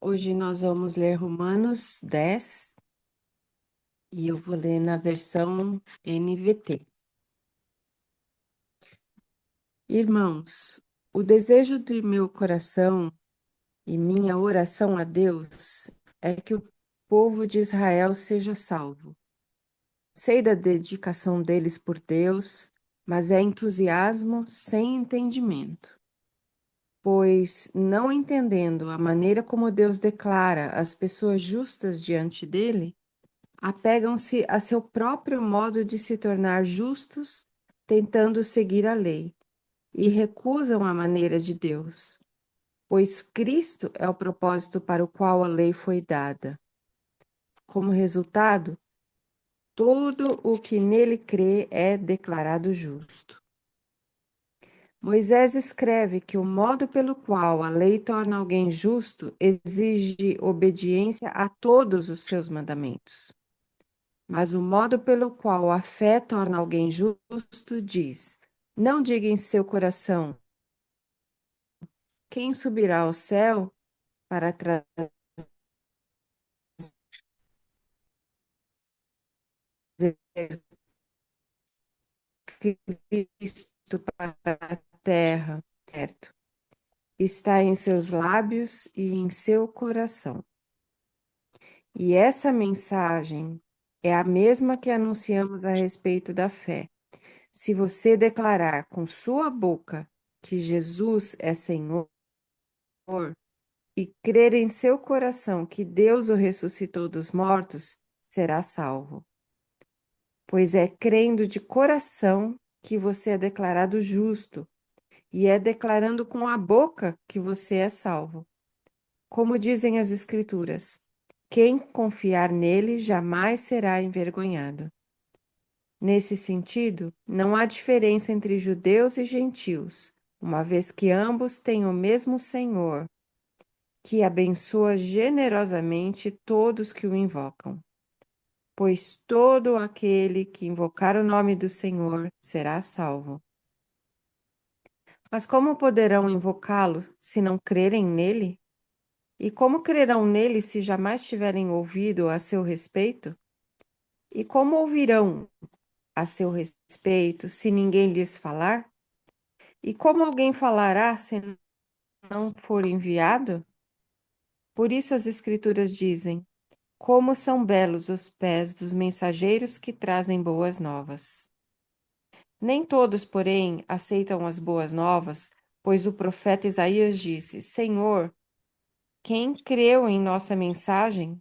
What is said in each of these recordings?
Hoje nós vamos ler Romanos 10 e eu vou ler na versão NVT. Irmãos, o desejo do meu coração e minha oração a Deus é que o povo de Israel seja salvo. Sei da dedicação deles por Deus, mas é entusiasmo sem entendimento. Pois, não entendendo a maneira como Deus declara as pessoas justas diante dele, apegam-se a seu próprio modo de se tornar justos, tentando seguir a lei, e recusam a maneira de Deus, pois Cristo é o propósito para o qual a lei foi dada. Como resultado, todo o que nele crê é declarado justo. Moisés escreve que o modo pelo qual a lei torna alguém justo exige obediência a todos os seus mandamentos. Mas o modo pelo qual a fé torna alguém justo diz: não diga em seu coração: quem subirá ao céu para trazer Cristo para a terra, certo? Está em seus lábios e em seu coração. E essa mensagem é a mesma que anunciamos a respeito da fé. Se você declarar com sua boca que Jesus é Senhor e crer em seu coração que Deus o ressuscitou dos mortos, será salvo. Pois é crendo de coração que você é declarado justo, e é declarando com a boca que você é salvo. Como dizem as Escrituras, quem confiar nele jamais será envergonhado. Nesse sentido, não há diferença entre judeus e gentios, uma vez que ambos têm o mesmo Senhor, que abençoa generosamente todos que o invocam. Pois todo aquele que invocar o nome do Senhor será salvo. Mas como poderão invocá-lo se não crerem nele? E como crerão nele se jamais tiverem ouvido a seu respeito? E como ouvirão a seu respeito se ninguém lhes falar? E como alguém falará se não for enviado? Por isso as Escrituras dizem: como são belos os pés dos mensageiros que trazem boas novas. Nem todos, porém, aceitam as boas novas, pois o profeta Isaías disse: Senhor, quem creu em nossa mensagem?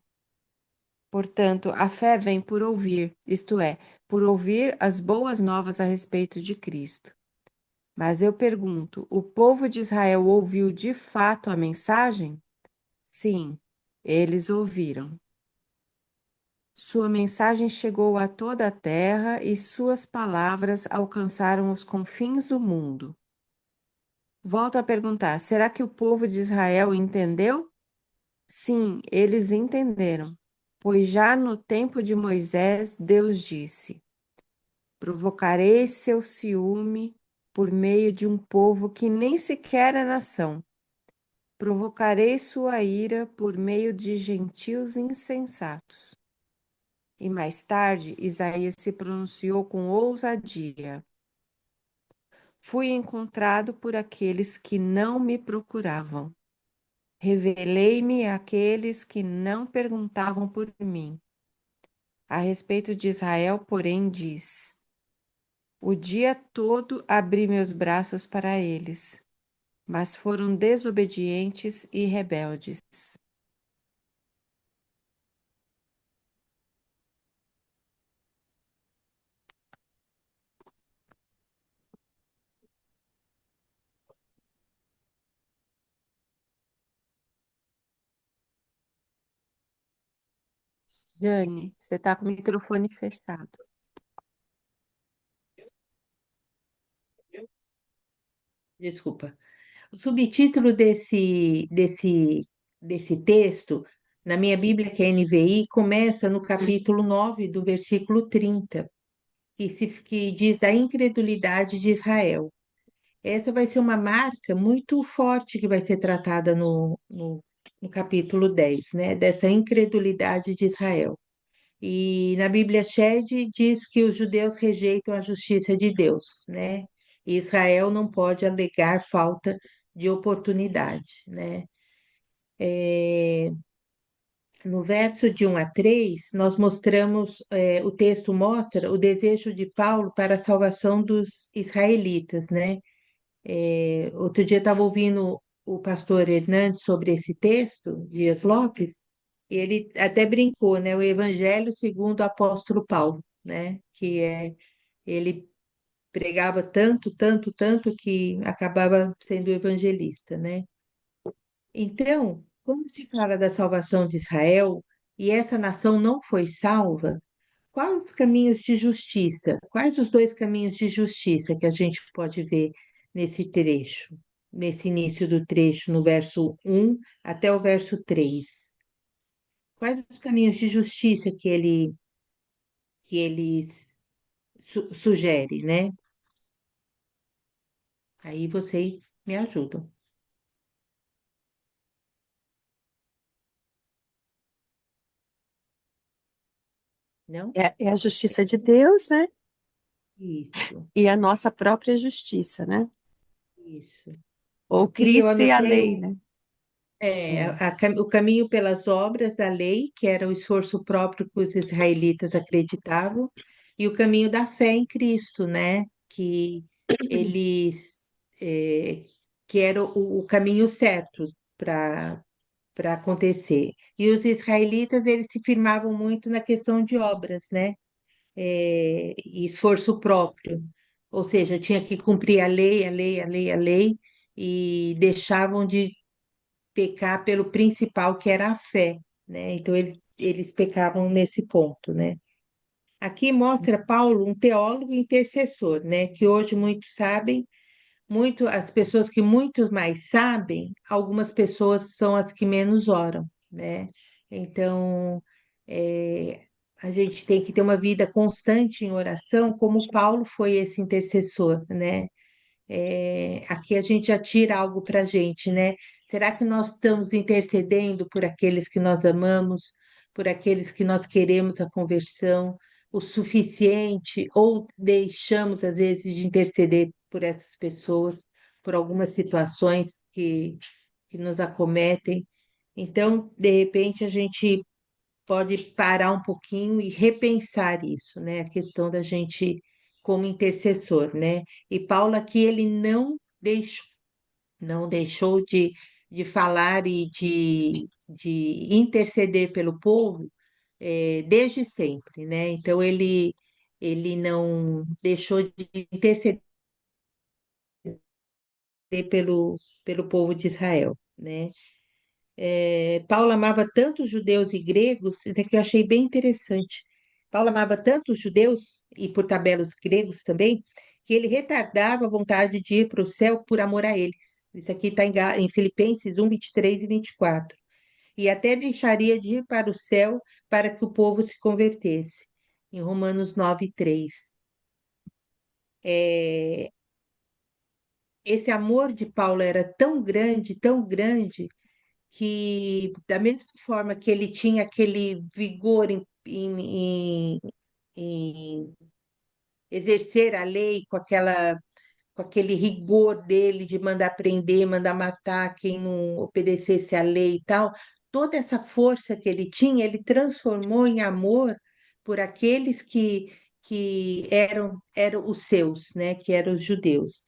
Portanto, a fé vem por ouvir, isto é, por ouvir as boas novas a respeito de Cristo. Mas eu pergunto: o povo de Israel ouviu de fato a mensagem? Sim, eles ouviram. Sua mensagem chegou a toda a terra e suas palavras alcançaram os confins do mundo. Volto a perguntar: será que o povo de Israel entendeu? Sim, eles entenderam, pois já no tempo de Moisés, Deus disse: provocarei seu ciúme por meio de um povo que nem sequer é nação. Provocarei sua ira por meio de gentios insensatos. E mais tarde, Isaías se pronunciou com ousadia: fui encontrado por aqueles que não me procuravam. Revelei-me àqueles que não perguntavam por mim. A respeito de Israel, porém, diz: o dia todo abri meus braços para eles, mas foram desobedientes e rebeldes. Jane, você está com o microfone fechado. Desculpa. O subtítulo desse texto, na minha Bíblia, que é NVI, começa no capítulo 9 do versículo 30, que diz da incredulidade de Israel. Essa vai ser uma marca muito forte que vai ser tratada no no capítulo 10, né? Dessa incredulidade de Israel. E na Bíblia Shed diz que os judeus rejeitam a justiça de Deus, né? E Israel não pode alegar falta de oportunidade, né? É, no verso de 1 a 3, nós mostramos, o texto mostra o desejo de Paulo para a salvação dos israelitas, né? Outro dia estava ouvindo o pastor Hernandes sobre esse texto, Dias Lopes, e ele até brincou, né? O Evangelho segundo o apóstolo Paulo, né? Que é, ele pregava tanto, tanto, tanto que acabava sendo evangelista, né? Então, quando se fala da salvação de Israel e essa nação não foi salva, quais os caminhos de justiça? Quais os dois caminhos de justiça que a gente pode ver nesse trecho, nesse início do trecho, no verso 1 até o verso 3? Quais os caminhos de justiça que ele sugere, né? Aí vocês me ajudam, não? É a justiça de Deus, né? Isso, E a nossa própria justiça, né? isso. Ou Aqui eu Cristo e a anotei lei, né? É. o caminho pelas obras da lei, que era o esforço próprio que os israelitas acreditavam, e o caminho da fé em Cristo, né? Que eles, é, que era o caminho certo para acontecer. E os israelitas, eles se firmavam muito na questão de obras, né? E esforço próprio. Ou seja, tinha que cumprir a lei, a lei, a lei, a lei, e deixavam de pecar pelo principal, que era a fé, né? Então eles pecavam nesse ponto, né? Aqui mostra Paulo um teólogo e intercessor, né? Que hoje muitos sabem, muito as pessoas que muito mais sabem, algumas pessoas são as que menos oram, né? Então é, a gente tem que ter uma vida constante em oração, como Paulo foi esse intercessor, né? Aqui a gente já tira algo para a gente, né? Será que nós estamos intercedendo por aqueles que nós amamos, por aqueles que nós queremos a conversão, o suficiente, ou deixamos, às vezes, de interceder por essas pessoas, por algumas situações que nos acometem? Então, de repente, a gente pode parar um pouquinho e repensar isso, né? A questão da gente como intercessor, né? E Paulo aqui ele não deixou de falar e de interceder pelo povo desde sempre, né? Então ele não deixou de interceder pelo povo de Israel, né? Paulo amava tanto os judeus e gregos, isso aqui eu achei bem interessante. Paulo amava tanto os judeus, e por tabela os gregos também, que ele retardava a vontade de ir para o céu por amor a eles. Isso aqui está em Filipenses 1, 23 e 24. E até deixaria de ir para o céu para que o povo se convertesse. Em Romanos 9, 3. É, esse amor de Paulo era tão grande, que da mesma forma que ele tinha aquele vigor em exercer a lei com aquele rigor dele de mandar prender, mandar matar quem não obedecesse à lei e tal, toda essa força que ele tinha, ele transformou em amor por aqueles que eram os seus, né, que eram os judeus.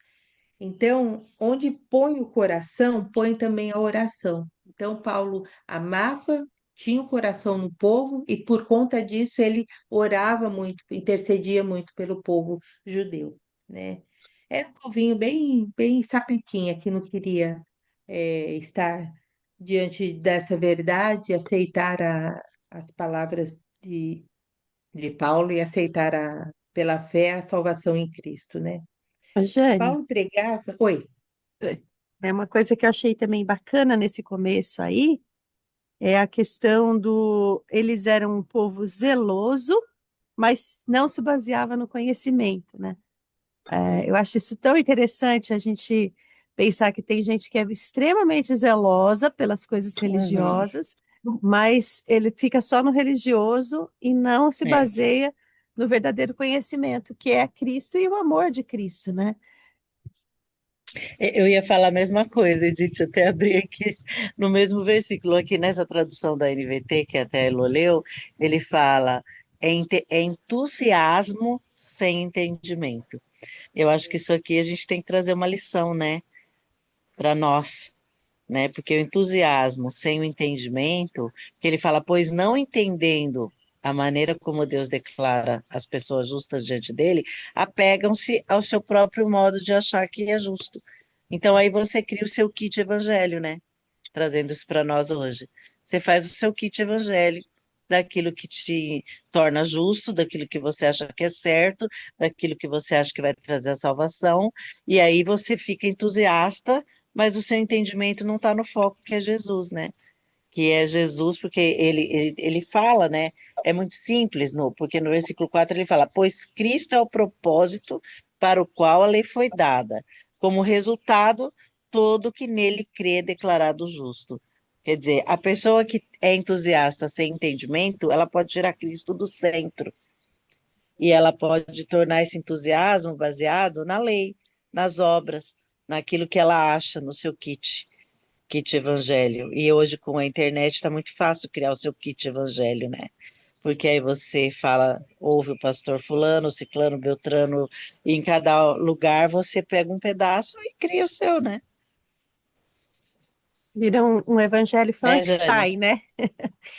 Então, onde põe o coração, põe também a oração. Então, Paulo amava, tinha o coração no povo e por conta disso ele orava muito, intercedia muito pelo povo judeu, né? Era um povinho bem, bem sapequinha que não queria estar diante dessa verdade, aceitar as palavras de Paulo e aceitar pela fé a salvação em Cristo, né? Jane, Paulo pregava. Oi. é uma coisa que eu achei também bacana nesse começo aí, é a questão do eles eram um povo zeloso, mas não se baseava no conhecimento, né? Eu acho isso tão interessante a gente pensar que tem gente que é extremamente zelosa pelas coisas Uhum. religiosas, mas ele fica só no religioso e não se É. baseia no verdadeiro conhecimento, que é Cristo e o amor de Cristo, né? Eu ia falar a mesma coisa, Edith, até abri aqui no mesmo versículo, aqui nessa tradução da NVT, que até a Elo leu, ele fala, é entusiasmo sem entendimento. Eu acho que isso aqui a gente tem que trazer uma lição, né, para nós, né, porque o entusiasmo sem o entendimento, que ele fala, pois não entendendo a maneira como Deus declara as pessoas justas diante dele, apegam-se ao seu próprio modo de achar que é justo. Então aí você cria o seu kit evangelho, né? Trazendo isso para nós hoje. Você faz o seu kit evangelho daquilo que te torna justo, daquilo que você acha que é certo, daquilo que você acha que vai trazer a salvação, e aí você fica entusiasta, mas o seu entendimento não está no foco que é Jesus, né? Que é Jesus, porque ele fala, né? É muito simples, porque no versículo 4 ele fala: Pois Cristo é o propósito para o qual a lei foi dada, como resultado, todo que nele crê é declarado justo. Quer dizer, a pessoa que é entusiasta sem entendimento, ela pode tirar Cristo do centro, e ela pode tornar esse entusiasmo baseado na lei, nas obras, naquilo que ela acha no seu kit evangelho. E hoje com a internet está muito fácil criar o seu kit evangelho, né? Porque aí você fala, ouve o pastor fulano, ciclano, beltrano, e em cada lugar você pega um pedaço e cria o seu, né? Vira um evangelho Né, Jane? Frankenstein, né?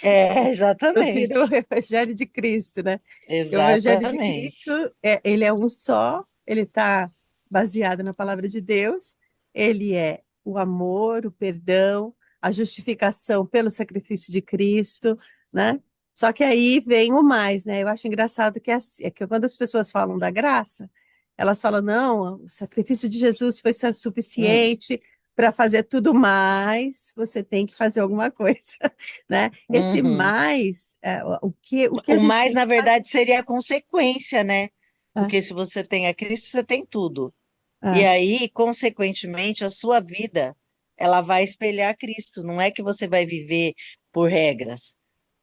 É, Vira o exatamente. evangelho de Cristo, né? O evangelho de Cristo, Exatamente. ele é um só, ele está baseado na palavra de Deus, ele é o amor, o perdão, a justificação pelo sacrifício de Cristo, né? Só que aí vem o mais, né? Eu acho engraçado que é que quando as pessoas falam da graça, elas falam, não, o sacrifício de Jesus foi Hum. suficiente para fazer tudo mais, você tem que fazer alguma coisa, né? Esse Uhum. mais, o que a O gente mais, tem na que fazer? verdade, seria a consequência, né? Ah, Porque se você tem a Cristo, você tem tudo. E ah, aí, consequentemente, a sua vida, ela vai espelhar Cristo. Não é que você vai viver por regras.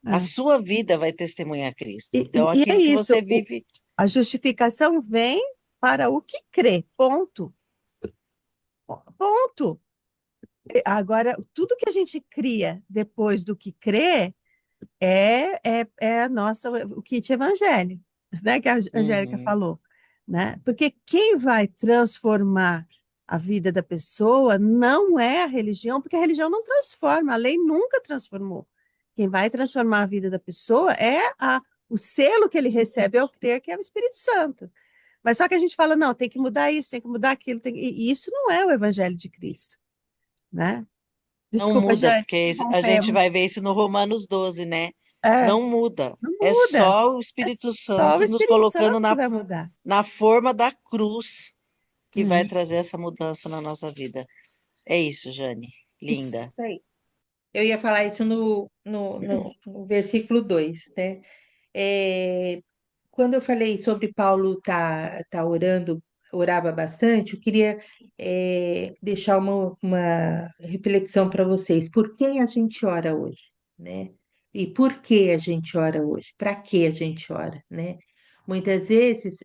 A ah. sua vida vai testemunhar Cristo. Então, E é aquilo que isso, você vive. a justificação vem para o que crê, ponto, ponto. Agora, tudo que a gente cria depois do que crê é a nossa, o kit evangélico, né, que a Angélica Uhum. falou, né? Porque quem vai transformar a vida da pessoa não é a religião, porque a religião não transforma, a lei nunca transformou. Quem vai transformar a vida da pessoa é o selo que ele recebe ao crer, que é o Espírito Santo. Mas só que a gente fala, não, tem que mudar isso, tem que mudar aquilo, e isso não é o Evangelho de Cristo, né? Não Desculpa, muda, já porque a gente interrompemos. vai ver isso no Romanos 12, né? É, Não muda. não É muda. só o É Espírito só o Santo nos Espírito colocando Santo que vai mudar. na forma da cruz que vai Uhum. trazer essa mudança na nossa vida. É isso, Jane. Isso. Linda. Isso aí. Eu ia falar isso no versículo 2, né? É, quando eu falei sobre Paulo tá orando, orava bastante, eu queria deixar uma reflexão para vocês. Por que a gente ora hoje, né? E por que a gente ora hoje? Para que a gente ora, né? Muitas vezes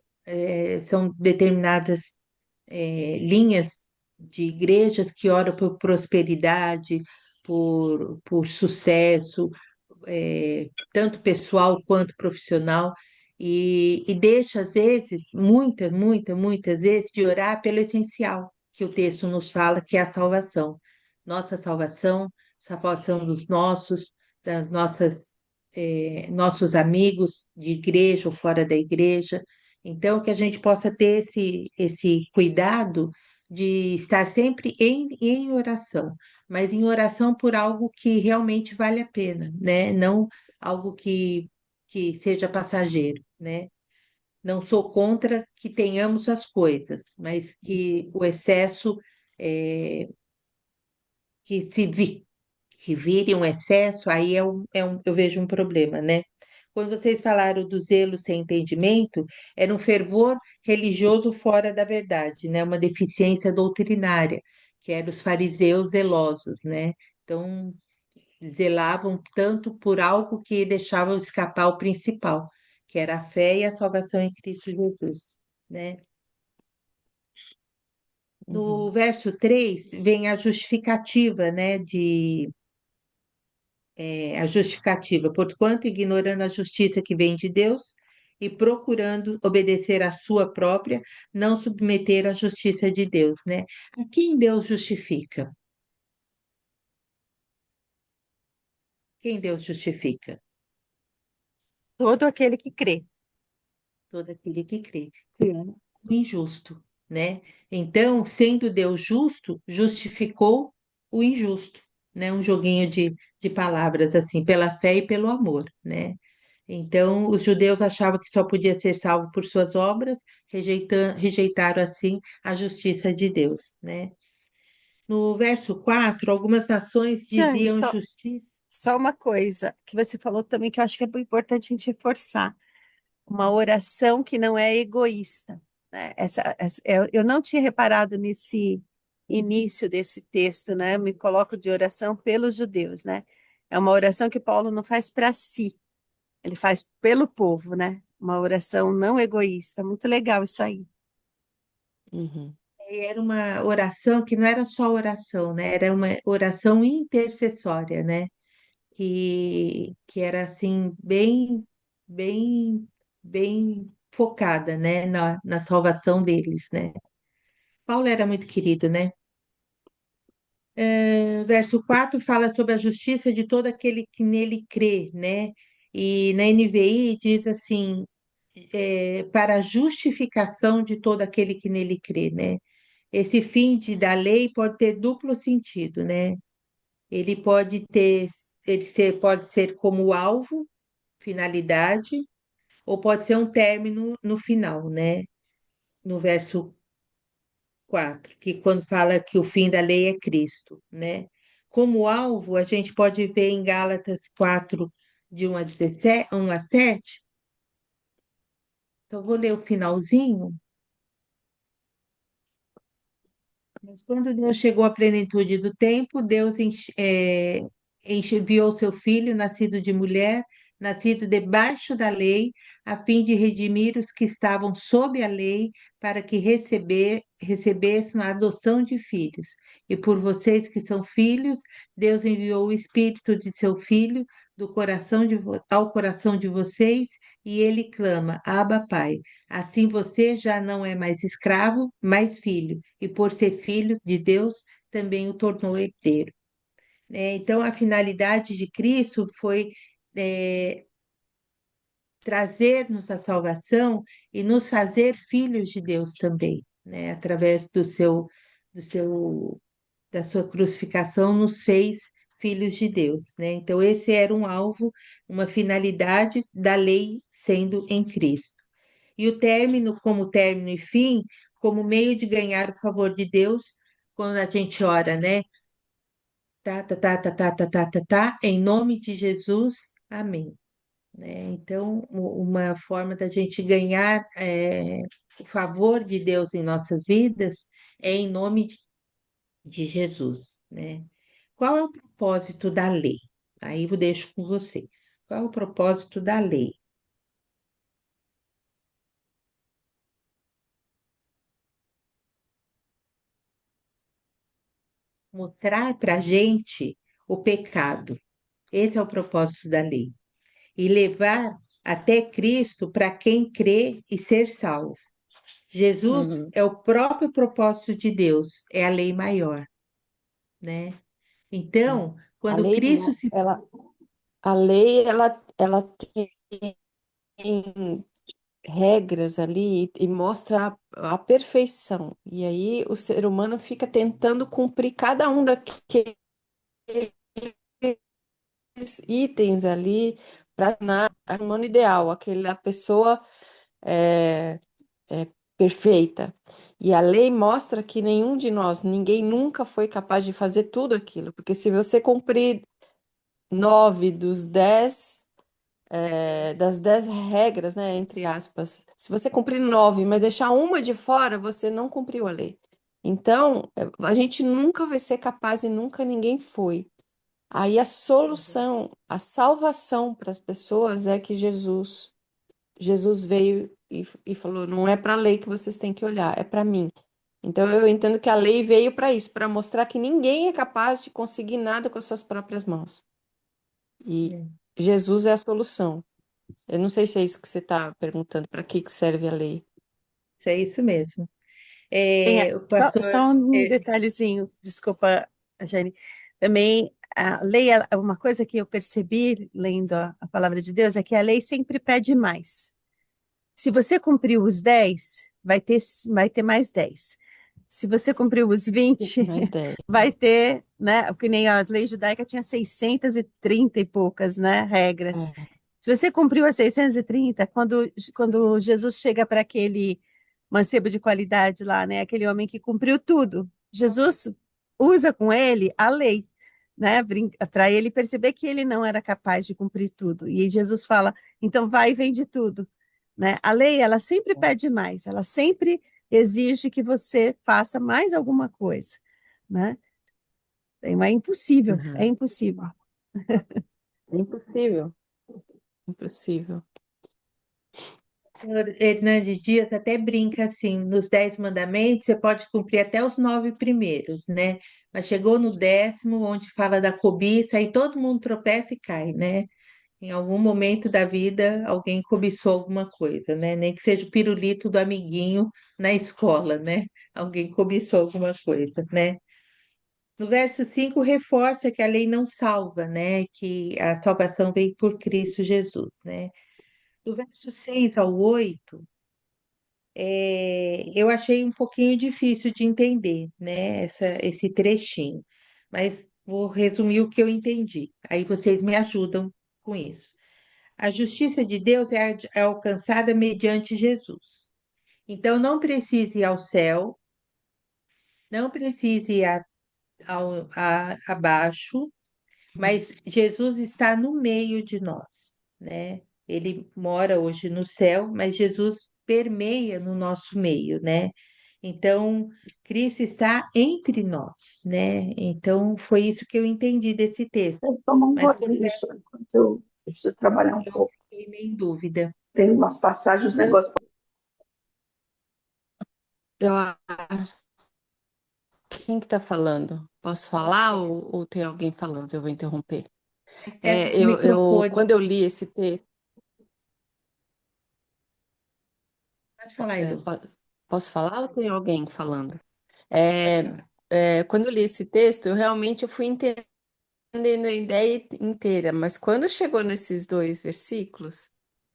são determinadas linhas de igrejas que oram por prosperidade, por sucesso, tanto pessoal quanto profissional, e deixa, às vezes, muitas vezes, de orar pelo essencial, que o texto nos fala, que é a salvação. Nossa salvação, salvação dos nossos, das nossos amigos de igreja ou fora da igreja. Então, que a gente possa ter esse cuidado de estar sempre em oração, mas em oração por algo que realmente vale a pena, né? Não algo que seja passageiro, né? Não sou contra que tenhamos as coisas, mas que o excesso, é, que se vi, que vire um excesso, aí eu vejo um problema, né? Quando vocês falaram do zelo sem entendimento, era um fervor religioso fora da verdade, né? Uma deficiência doutrinária, que eram os fariseus zelosos, né? Então, zelavam tanto por algo que deixavam escapar o principal, que era a fé e a salvação em Cristo Jesus, né? No Uhum. verso 3 vem a justificativa, né, a justificativa, porquanto ignorando a justiça que vem de Deus e procurando obedecer à sua própria, não submeter à justiça de Deus, né? A quem Deus justifica? Quem Deus justifica? Todo aquele que crê. Todo aquele que crê, que é o injusto, né? Então, sendo Deus justo, justificou o injusto, né? Um joguinho de palavras assim, pela fé e pelo amor, né? Então, os judeus achavam que só podia ser salvo por suas obras, rejeitaram assim a justiça de Deus, né? No verso 4, algumas nações Jane, diziam justiça. só uma coisa que você falou também que eu acho que é muito importante a gente reforçar. Uma oração que não é egoísta, né? Eu não tinha reparado nesse início desse texto, né? Eu me coloco de oração pelos judeus, né? É uma oração que Paulo não faz para si, ele faz pelo povo, né? Uma oração não egoísta. Muito legal isso aí. Uhum. Era uma oração que não era só oração, né? Era uma oração intercessória, né? Que era assim, bem, bem focada, né? Na salvação deles, né? Paulo era muito querido, né? Verso 4 fala sobre a justiça de todo aquele que nele crê, né? E na NVI diz assim, para a justificação de todo aquele que nele crê, né? Esse da lei pode ter duplo sentido, né? Ele pode ter, pode ser como alvo, finalidade, ou pode ser um término no final, né? No verso 4 que quando fala que o fim da lei é Cristo, né? Como alvo, a gente pode ver em Gálatas 4, de 1 a 17, 1 a 7. Então, eu vou ler o finalzinho. Mas quando Deus chegou à plenitude do tempo, Deus enviou seu filho, nascido de mulher, nascido debaixo da lei, a fim de redimir os que estavam sob a lei, para que recebessem a adoção de filhos. E por vocês que são filhos, Deus enviou o Espírito de seu Filho ao coração de vocês, e ele clama: Abba, Pai. Assim você já não é mais escravo, mas filho, e por ser filho de Deus, também o tornou herdeiro. Então, a finalidade de Cristo foi é, trazer-nos a salvação e nos fazer filhos de Deus também, né? Através do seu, da sua crucificação, nos fez filhos de Deus, né? Então, esse era um alvo, uma finalidade da lei sendo em Cristo. E o término como término e fim, como meio de ganhar o favor de Deus, quando a gente ora, né? Tá, tá, tá, tá, tá, tá, tá, tá, tá, em nome de Jesus, amém. Né? Então, uma forma da gente ganhar o favor de Deus em nossas vidas é em nome de Jesus, né? Qual é o propósito da lei? Aí eu deixo com vocês. Qual é o propósito da lei? Mostrar para a gente o pecado. Esse é o propósito da lei. E levar até Cristo para quem crê e ser salvo. Jesus Uhum. é o próprio propósito de Deus, é a lei maior, né? É. Então, A quando lei, Cristo se a lei, ela tem regras ali e mostra a perfeição. E aí o ser humano fica tentando cumprir cada um daqueles itens ali para o humano ideal, aquela pessoa é, é perfeita. E a lei mostra que nenhum de nós, ninguém nunca foi capaz de fazer tudo aquilo, porque se você cumprir 9 das 10 regras, né, entre aspas, se você cumprir 9, mas deixar uma de fora, você não cumpriu a lei. Então, a gente nunca vai ser capaz e nunca ninguém foi. Aí a solução, a salvação para as pessoas é que Jesus veio e falou: não é para a lei que vocês têm que olhar, é para mim. Então eu entendo que a lei veio para isso, para mostrar que ninguém é capaz de conseguir nada com as suas próprias mãos. E É, Jesus é a solução. Eu não sei se é isso que você está perguntando, para que serve a lei. é isso mesmo. O pastor, Só um é, detalhezinho, desculpa, Jane. Também a lei, uma coisa que eu percebi lendo a palavra de Deus é que a lei sempre pede mais. Se você cumpriu os 10, vai ter mais 10. Se você cumpriu os 20, Uma ideia. vai ter, né? Porque nem a lei judaica tinha 630 e poucas, né, regras. É. Se você cumpriu as 630, quando Jesus chega para aquele mancebo de qualidade lá, né, aquele homem que cumpriu tudo, Jesus usa com ele a lei, né, para ele perceber que ele não era capaz de cumprir tudo. E Jesus fala: então vai e vende tudo, né? A lei, ela sempre pede mais, ela sempre exige que você faça mais alguma coisa, né? Então, é impossível, é Uhum. impossível. É impossível. Impossível. o senhor Hernandes Dias até brinca assim, nos 10 mandamentos você pode cumprir até os 9 primeiros, né? Mas chegou no 10º, onde fala da cobiça, aí todo mundo tropeça e cai, né? Em algum momento da vida, alguém cobiçou alguma coisa, né? Nem que seja o pirulito do amiguinho na escola, né? Alguém cobiçou alguma coisa, né? No verso 5 reforça que a lei não salva, né? Que a salvação veio por Cristo Jesus, né? Do verso 6 ao 8, eu achei um pouquinho difícil de entender, né? Esse trechinho, mas vou resumir o que eu entendi. Aí vocês me ajudam com isso. A justiça de Deus é alcançada mediante Jesus. Então, não precisa ir ao céu, não precisa ir abaixo, mas Jesus está no meio de nós, né? Ele mora hoje no céu, mas Jesus permeia no nosso meio, né? Então, Cristo está entre nós, né? Então, foi isso que eu entendi desse texto. Eu tomo um Mas golinho confesso só enquanto eu preciso trabalhar um que eu pouco. fiquei meio em dúvida. Tem umas passagens, negócio. Eu acho. Quem que está falando? Posso falar ou tem alguém falando? Eu vou interromper. Mais perto do Quando microfone. eu li esse texto, Pode falar, é, Edu. po- posso falar ou tem alguém falando? Pode É, falar. quando eu li esse texto, eu fui entendendo a ideia inteira, mas quando chegou nesses dois versículos,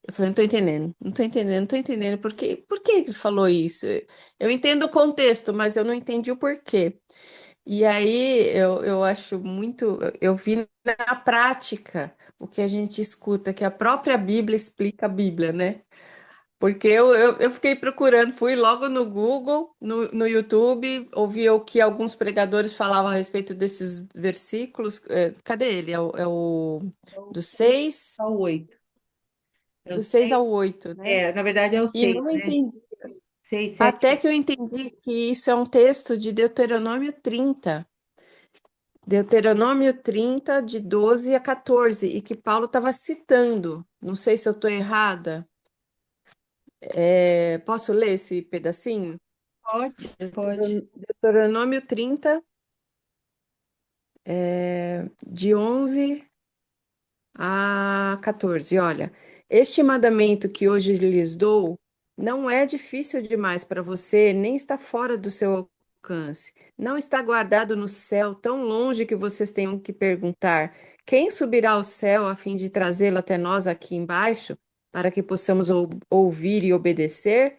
eu falei, não estou entendendo, não estou entendendo, não estou entendendo, por que ele falou isso? Eu entendo o contexto, mas eu não entendi o porquê. E aí eu acho muito, eu vi na prática o que a gente escuta, que a própria Bíblia explica a Bíblia, né? Porque eu fiquei procurando, fui logo no Google, no YouTube, ouvi o que alguns pregadores falavam a respeito desses versículos. Cadê ele? Então, Do 6 6 ao 8. É o do 6 6, ao 8, né? na verdade é o E 6, não né? entendi. 6, 7, Até 8. que eu entendi que isso é um texto de Deuteronômio 30. Deuteronômio 30, de 12 a 14, e que Paulo estava citando. Não sei se eu estou errada. Posso ler esse pedacinho? Pode, pode. Deuteronômio 30, de 11 a 14. Olha, este mandamento que hoje lhes dou não é difícil demais para você, nem está fora do seu alcance. Não está guardado no céu, tão longe que vocês tenham que perguntar: quem subirá ao céu a fim de trazê-lo até nós aqui embaixo, para que possamos ouvir e obedecer?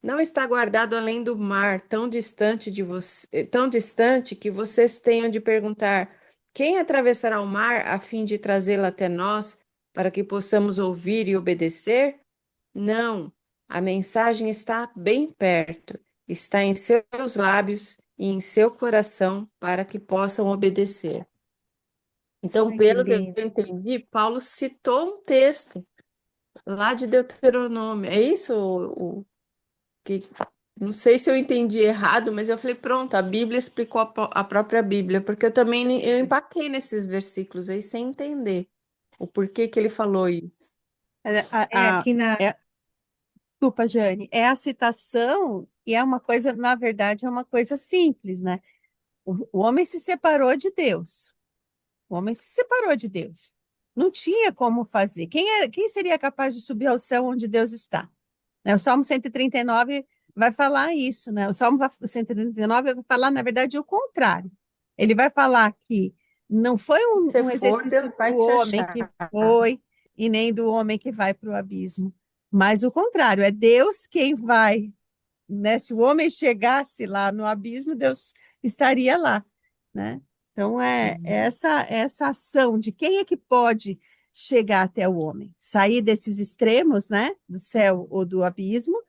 Não está guardado além do mar, tão distante de você, tão distante que vocês tenham de perguntar: quem atravessará o mar a fim de trazê-lo até nós, para que possamos ouvir e obedecer? Não, a mensagem está bem perto, está em seus lábios e em seu coração, para que possam obedecer. Então, Ai, que pelo que eu lindo. entendi, Paulo citou um texto lá de Deuteronômio. É isso que Não sei se eu entendi errado, mas eu falei, pronto, a Bíblia explicou a própria Bíblia, porque eu também eu empaquei nesses versículos aí sem entender o porquê que ele falou isso. É, É, aqui na. é, desculpa, Jane, é a citação e é uma coisa, na verdade, é uma coisa simples, né? O homem se separou de Deus. O homem se separou de Deus. Não tinha como fazer. Quem seria capaz de subir ao céu onde Deus está? Né? O Salmo 139 vai falar isso, né? O Salmo 139 vai falar, na verdade, o contrário. Ele vai falar que não foi Se você um for, exercício Deus do vai te homem achar. que foi e nem do homem que vai para o abismo, mas o contrário, é Deus quem vai, né? Se o homem chegasse lá no abismo, Deus estaria lá, né? Então essa ação de quem é que pode chegar até o homem, sair desses extremos, né? Do céu ou do abismo,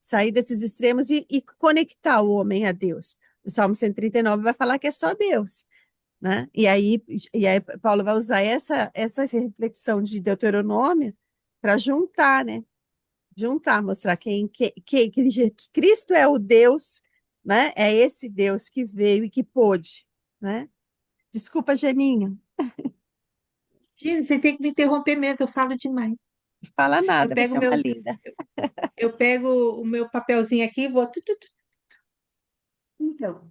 sair desses extremos e conectar o homem a Deus. O Salmo 139 vai falar que é só Deus, né? E aí Paulo vai usar essa reflexão de Deuteronômio para juntar, né? Juntar, mostrar que Cristo é o Deus, né? É esse Deus que veio e que pôde, né? Desculpa, Janinha, Gente, vocês têm que me interromper mesmo, eu falo demais. não fala Eu nada, pego você é uma meu, linda. eu pego o meu papelzinho aqui e vou. Então,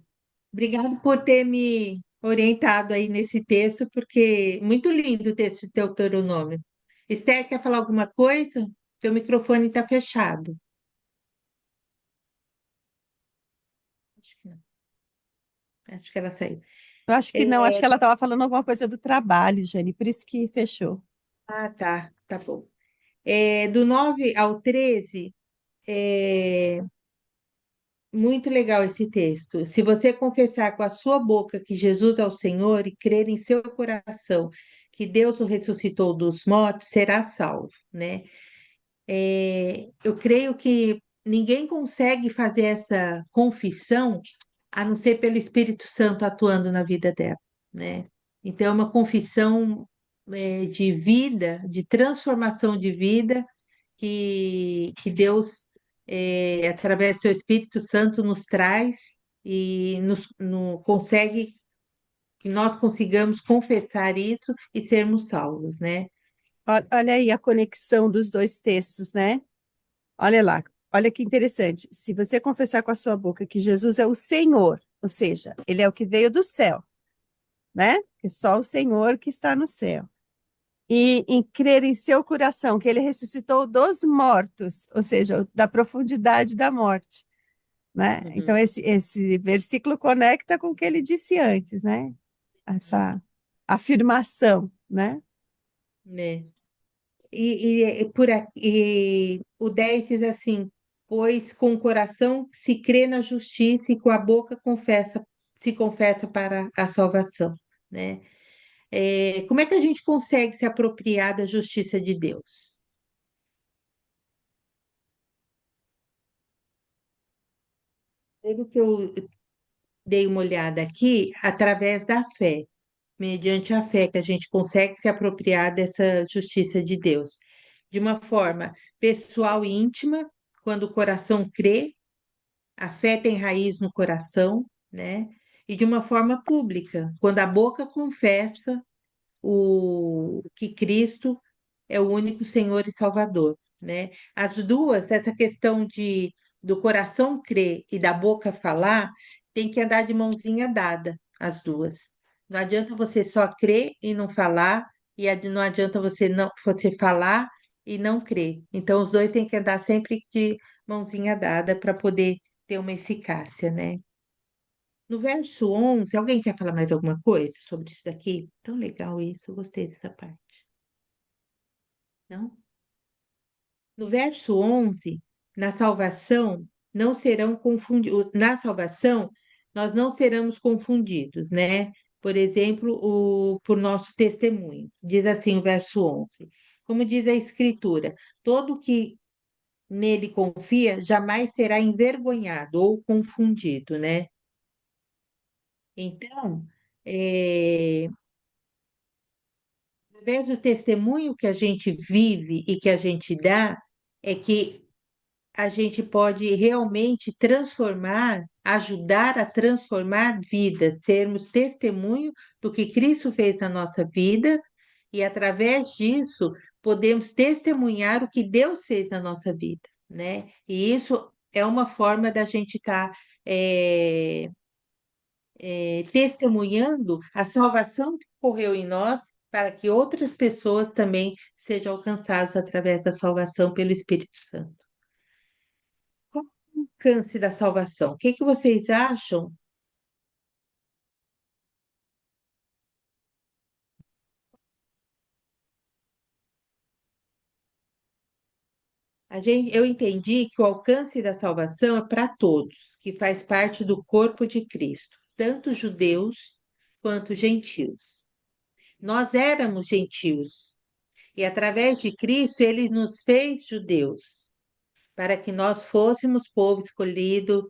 obrigado por ter me orientado aí nesse texto, porque muito lindo o texto de Deuteronômio. Esther, quer falar alguma coisa? Seu microfone está fechado. Acho que não. Acho que ela saiu. Eu acho que não, acho É, que ela estava falando alguma coisa do trabalho, Jane, por isso que fechou. ah, tá, tá bom. Do 9 ao 13, é muito legal esse texto. Se você confessar com a sua boca que Jesus é o Senhor e crer em seu coração que Deus o ressuscitou dos mortos, será salvo, né? Eu creio que ninguém consegue fazer essa confissão a não ser pelo Espírito Santo atuando na vida dela, né? Então, é uma confissão, de vida, de transformação de vida que Deus, através do seu Espírito Santo, nos traz e consegue que nós consigamos confessar isso e sermos salvos, né? Olha aí a conexão dos dois textos, né? Olha lá, olha que interessante. Se você confessar com a sua boca que Jesus é o Senhor, ou seja, ele é o que veio do céu, né? Que só o Senhor que está no céu. E em crer em seu coração que ele ressuscitou dos mortos, ou seja, da profundidade da morte, né? Então Uhum, esse versículo conecta com o que ele disse antes, né? Essa afirmação, né? né? E o 10 diz assim: pois com o coração se crê na justiça e com a boca se confessa para a salvação, né? Como é que a gente consegue se apropriar da justiça de Deus? Pelo que eu dei uma olhada aqui, através da fé, mediante a fé que a gente consegue se apropriar dessa justiça de Deus, de uma forma pessoal e íntima, quando o coração crê. A fé tem raiz no coração, né? E de uma forma pública, quando a boca confessa o que Cristo é o único Senhor e Salvador, né? As duas, essa questão de do coração crer e da boca falar, tem que andar de mãozinha dada, as duas. Não adianta você só crer e não falar, e não adianta você falar e não crer. Então, os dois têm que andar sempre de mãozinha dada para poder ter uma eficácia, né? No verso 11, alguém quer falar mais alguma coisa sobre isso daqui? Tão legal isso, eu gostei dessa parte. Não? No verso 11, na salvação, não serão confundidos. Na salvação, nós não seremos confundidos, né? Por exemplo, por nosso testemunho. Diz assim o verso 11. Como diz a Escritura, todo que nele confia jamais será envergonhado ou confundido, né? Então, é, através do testemunho que a gente vive e que a gente dá, é que a gente pode realmente transformar, ajudar a transformar vidas, sermos testemunho do que Cristo fez na nossa vida e, através disso, podemos testemunhar o que Deus fez na nossa vida, né? E isso é uma forma da gente estar testemunhando a salvação que ocorreu em nós, para que outras pessoas também sejam alcançadas através da salvação pelo Espírito Santo. Qual é o alcance da salvação? O que que vocês acham? Eu entendi que o alcance da salvação é para todos, que faz parte do corpo de Cristo, tanto judeus quanto gentios. Nós éramos gentios e, através de Cristo, ele nos fez judeus, para que nós fôssemos povo escolhido,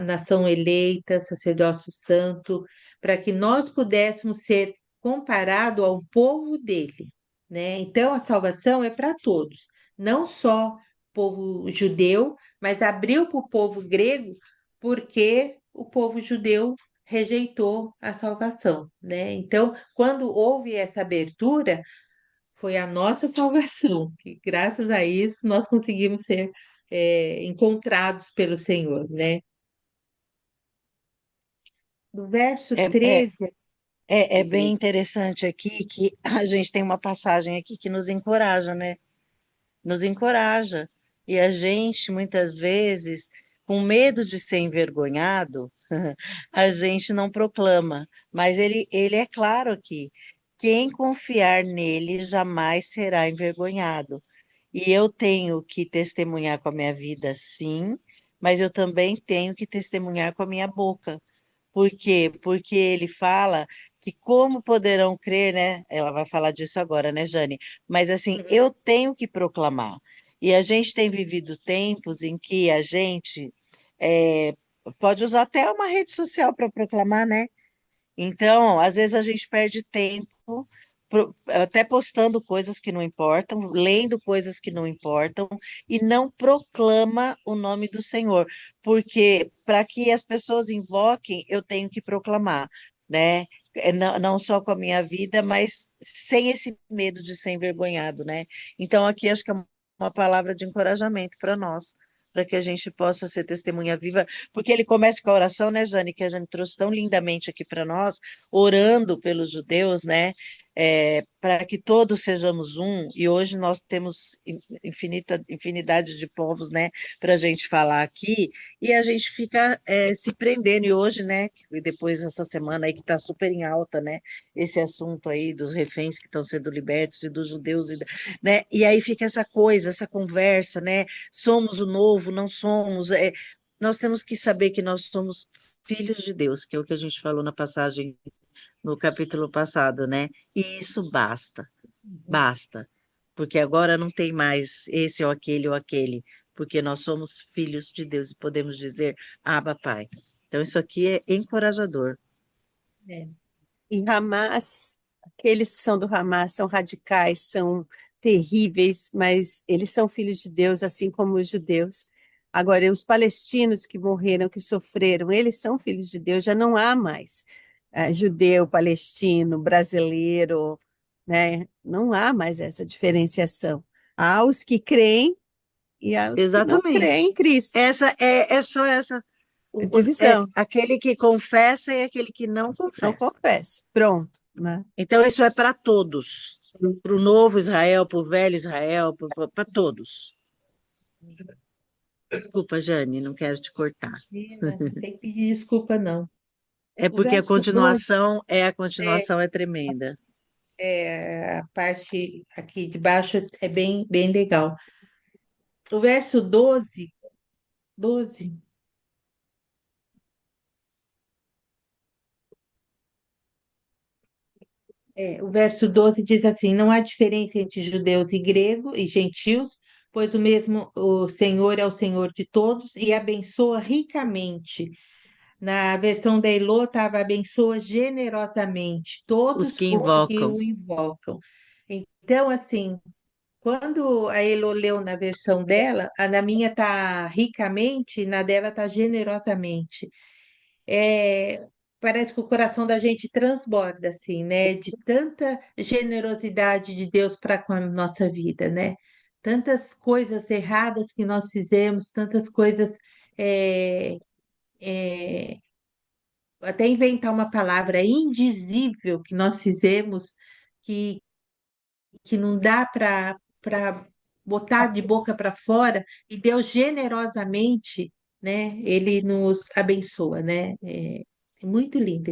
nação eleita, sacerdócio santo, para que nós pudéssemos ser comparado ao povo dele, né? Então a salvação é para todos, não só povo judeu, mas abriu para o povo grego, porque o povo judeu rejeitou a salvação, né? Então, quando houve essa abertura, foi a nossa salvação, que graças a isso nós conseguimos ser encontrados pelo Senhor, né? No verso É, é, 13, é bem interessante aqui que a gente tem uma passagem aqui que nos encoraja, né? Nos encoraja. E a gente, muitas vezes, com medo de ser envergonhado, a gente não proclama. Mas ele é claro aqui: quem confiar nele jamais será envergonhado. E eu tenho que testemunhar com a minha vida, sim, mas eu também tenho que testemunhar com a minha boca. Por quê? Porque ele fala que como poderão crer, né? Ela vai falar disso agora, né, Jane? Mas assim, uhum, eu tenho que proclamar. E a gente tem vivido tempos em que a gente é, pode usar até uma rede social para proclamar, né? Então, às vezes a gente perde tempo até postando coisas que não importam, lendo coisas que não importam e não proclama o nome do Senhor, porque para que as pessoas invoquem, eu tenho que proclamar, né? Não, não só com a minha vida, mas sem esse medo de ser envergonhado, né? Então, aqui acho que é uma palavra de encorajamento para nós, para que a gente possa ser testemunha viva, porque ele começa com a oração, né, Jane, que a Jane trouxe tão lindamente aqui para nós, orando pelos judeus, né, para que todos sejamos um, e hoje nós temos infinidade de povos, né, para a gente falar aqui, e a gente fica se prendendo, e hoje, né, depois dessa semana aí que está super em alta, né, esse assunto aí dos reféns que estão sendo libertos, e dos judeus, né, e aí fica essa coisa, essa conversa, né, somos o novo, não somos. Nós temos que saber que nós somos filhos de Deus, que é o que a gente falou na passagem no capítulo passado, né? E isso basta, uhum. basta. Porque agora não tem mais esse ou aquele, porque nós somos filhos de Deus e podemos dizer, Abba, Pai. Então, isso aqui é encorajador. É. E Hamas, aqueles que são do Hamas são radicais, são terríveis, mas eles são filhos de Deus, assim como os judeus. Agora, os palestinos que morreram, que sofreram, eles são filhos de Deus, já não há mais judeu, palestino, brasileiro, né? Não há mais essa diferenciação. Há os que creem e há os que não creem Exatamente. em Cristo. É só essa. A É divisão, aquele que confessa e aquele que não não confessa. confessa. Pronto, né? Então, isso é para todos, para o novo Israel, para o velho Israel, para todos. Desculpa, Jane, não quero te cortar. Menina, não tem que pedir desculpa, não. É O porque verso 12 a continuação é tremenda. a parte aqui de baixo é bem, bem legal. O verso 12, o verso 12 diz assim: não há diferença entre judeus e gregos e gentios, pois o mesmo o Senhor é o Senhor de todos e abençoa ricamente. Na versão da Elô estava abençoa generosamente Os todos que os que invocam. o invocam. Então, assim, quando a Elo leu na versão dela, na minha tá ricamente, na dela tá generosamente. É, parece que o coração da gente transborda, assim, né? De tanta generosidade de Deus para com a nossa vida, né? Tantas coisas erradas que nós fizemos, tantas coisas. é, é, até inventar uma palavra indizível que nós fizemos, que, que não dá para botar de boca para fora, e Deus generosamente, né? Ele nos abençoa, né? É muito lindo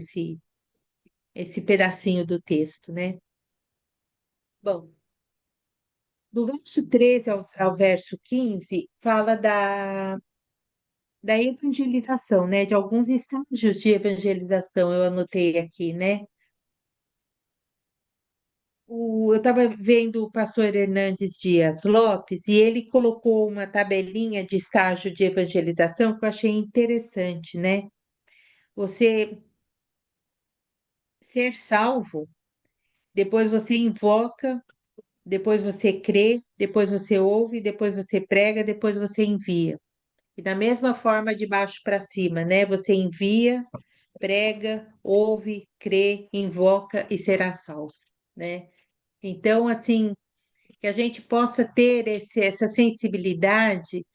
esse pedacinho do texto, né? Bom, do verso 13 ao verso 15, fala da evangelização, né? De alguns estágios de evangelização, eu anotei aqui, né? Eu estava vendo o pastor Hernandes Dias Lopes e ele colocou uma tabelinha de estágio de evangelização que eu achei interessante, né? Você ser salvo, depois você invoca, depois você crê, depois você ouve, depois você prega, depois você envia. E da mesma forma, de baixo para cima, né? Você envia, prega, ouve, crê, invoca e será salvo, né? Então, assim, que a gente possa ter essa sensibilidade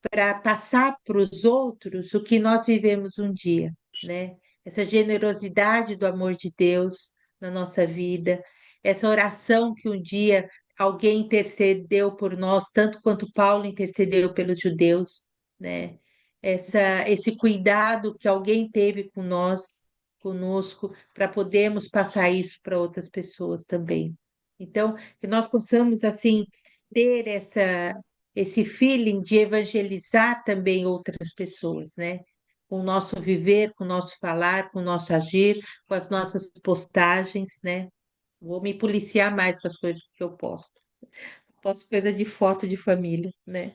para passar para os outros o que nós vivemos um dia, né? Essa generosidade do amor de Deus na nossa vida, essa oração que um dia alguém intercedeu por nós, tanto quanto Paulo intercedeu pelos judeus, né? Esse cuidado que alguém teve com nós, conosco, para podermos passar isso para outras pessoas também. Então, que nós possamos, assim, ter esse feeling de evangelizar também outras pessoas, né? Com o nosso viver, com o nosso falar, com o nosso agir, com as nossas postagens, né? Vou me policiar mais com as coisas que eu posto. Posto coisa de foto de família, né?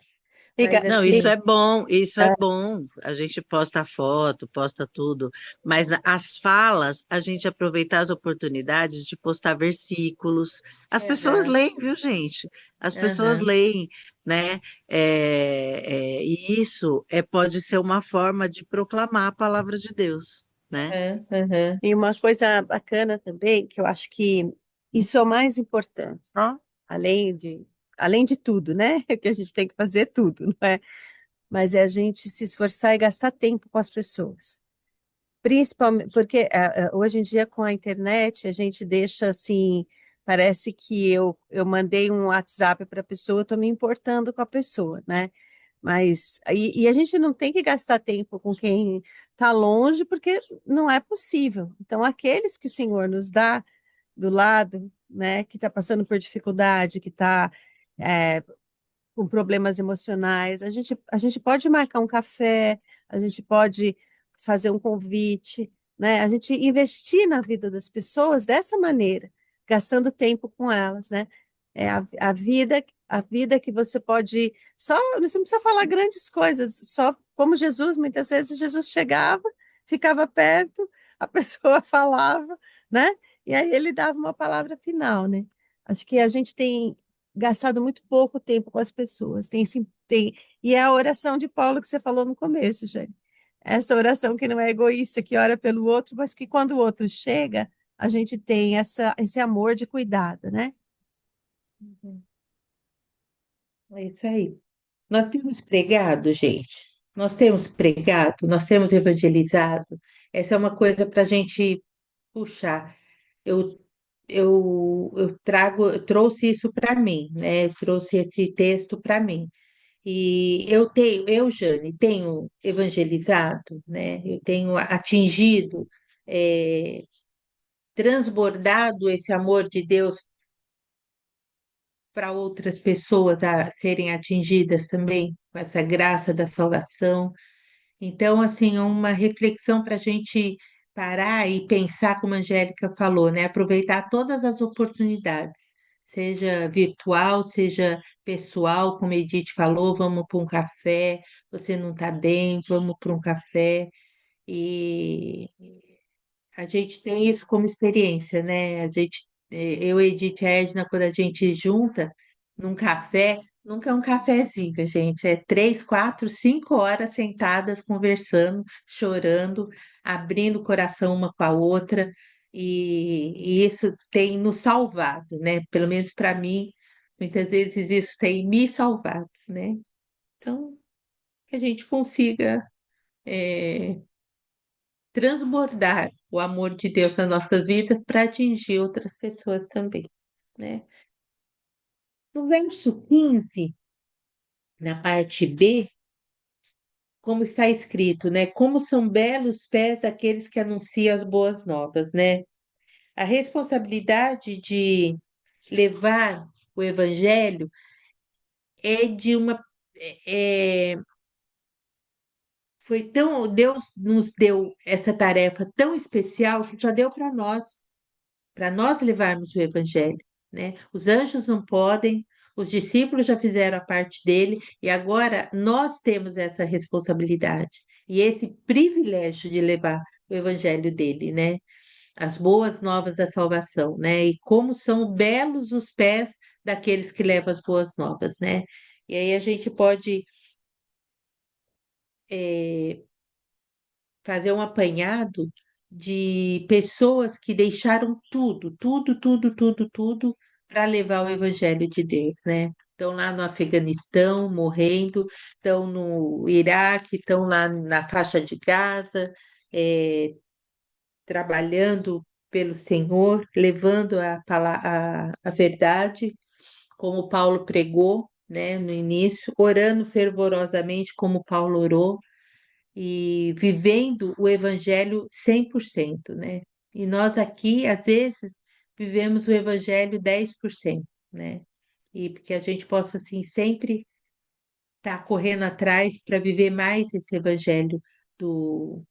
Mas Fica, Não, assim, isso é bom. A gente posta foto, posta tudo, mas as falas, a gente aproveitar as oportunidades de postar versículos. As pessoas aham, leem, viu, gente? As pessoas aham, leem, né? E isso pode ser uma forma de proclamar a palavra de Deus, né? aham, aham, e uma coisa bacana também, que eu acho que isso é o mais importante, né? Além de, além de tudo, né? Que a gente tem que fazer tudo, não é? Mas é a gente se esforçar e gastar tempo com as pessoas. Principalmente porque hoje em dia com a internet a gente deixa assim, parece que eu mandei um WhatsApp para a pessoa, estou me importando com a pessoa, né? Mas e a gente não tem que gastar tempo com quem está longe, porque não é possível. Então, aqueles que o Senhor nos dá do lado, né, que está passando por dificuldade, que está com problemas emocionais. A gente pode marcar um café, a gente pode fazer um convite, né? A gente investir na vida das pessoas dessa maneira, gastando tempo com elas, né? É a vida que você pode só, você não precisa falar grandes coisas, só como Jesus, muitas vezes Jesus chegava, ficava perto, a pessoa falava, né? E aí ele dava uma palavra final, né? Acho que a gente tem gastado muito pouco tempo com as pessoas. E é a oração de Paulo que você falou no começo, Jane. Essa oração que não é egoísta, que ora pelo outro, mas que quando o outro chega, a gente tem esse amor de cuidado, né? uhum. É isso aí. Nós temos pregado, gente. Nós temos pregado, nós temos evangelizado. Essa é uma coisa para a gente puxar. Eu, eu trouxe isso para mim, né? Eu trouxe esse texto para mim. E Jane, tenho evangelizado, né? Eu tenho atingido, eh, transbordado esse amor de Deus para outras pessoas a serem atingidas também com essa graça da salvação. Então, assim, é uma reflexão para a gente parar e pensar, como a Angélica falou, né? Aproveitar todas as oportunidades, seja virtual, seja pessoal, como a Edith falou, vamos para um café, você não está bem, vamos para um café. E a gente tem isso como experiência, né? Eu, Edith e a Edna, quando a gente junta, num café, nunca é um cafezinho, gente. É 3, 4, 5 horas sentadas conversando, chorando, abrindo o coração uma com a outra. E isso tem nos salvado, né? Pelo menos para mim, muitas vezes isso tem me salvado, né? Então, que a gente consiga transbordar o amor de Deus nas nossas vidas para atingir outras pessoas também, né? No verso 15, na parte B, como está escrito, né? Como são belos pés aqueles que anunciam as boas novas, né? A responsabilidade de levar o evangelho é de uma é, foi tão Deus nos deu essa tarefa tão especial que só deu para nós levarmos o evangelho, né? Os anjos não podem, os discípulos já fizeram a parte dele e agora nós temos essa responsabilidade e esse privilégio de levar o evangelho dele, né? As boas novas da salvação, né? E como são belos os pés daqueles que levam as boas novas, né? E aí a gente pode eh, fazer um apanhado de pessoas que deixaram tudo, tudo, tudo, tudo, tudo para levar o evangelho de Deus, né? Estão lá no Afeganistão morrendo, estão no Iraque, estão lá na faixa de Gaza, trabalhando pelo Senhor, levando a verdade, como Paulo pregou, né, no início, orando fervorosamente, como Paulo orou e vivendo o evangelho 100%, né? E nós aqui, às vezes, vivemos o evangelho 10%, né? E que a gente possa, assim, sempre estar correndo atrás para viver mais esse evangelho do,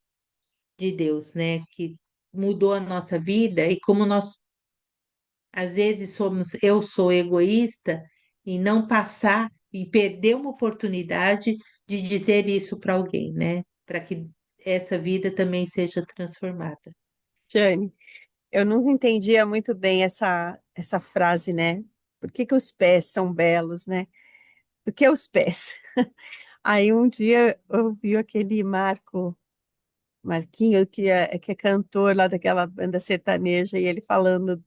de Deus, né? Que mudou a nossa vida e como nós, às vezes, eu sou egoísta e não passar e perder uma oportunidade de dizer isso para alguém, né? Para que essa vida também seja transformada. Jane, eu nunca entendia muito bem essa frase, né? Por que que os pés são belos, né? Por que os pés? Aí um dia eu vi aquele Marquinho, que é cantor lá daquela banda sertaneja, e ele falando,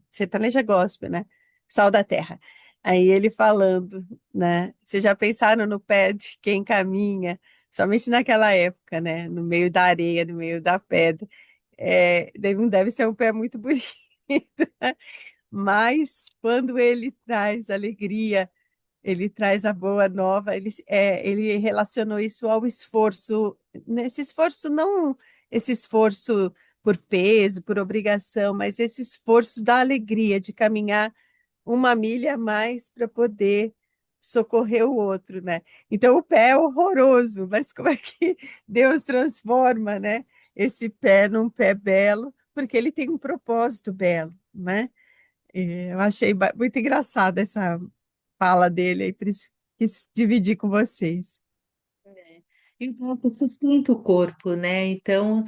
sertaneja gospel, né? Sal da Terra. Aí ele falando, né? Vocês já pensaram no pé de quem caminha, somente naquela época, né? No meio da areia, no meio da pedra. Não deve ser um pé muito bonito, né? Mas quando ele traz alegria, ele traz a boa nova, ele relacionou isso ao esforço, nesse esforço não esse esforço por peso, por obrigação, mas esse esforço da alegria de caminhar uma milha a mais para poder socorrer o outro, né? Então o pé é horroroso, mas como é que Deus transforma, né, esse pé num pé belo, porque ele tem um propósito belo, né? Eu achei muito engraçada essa fala dele aí, por isso quis dividir com vocês. É. E o corpo sustenta o corpo, né? Então,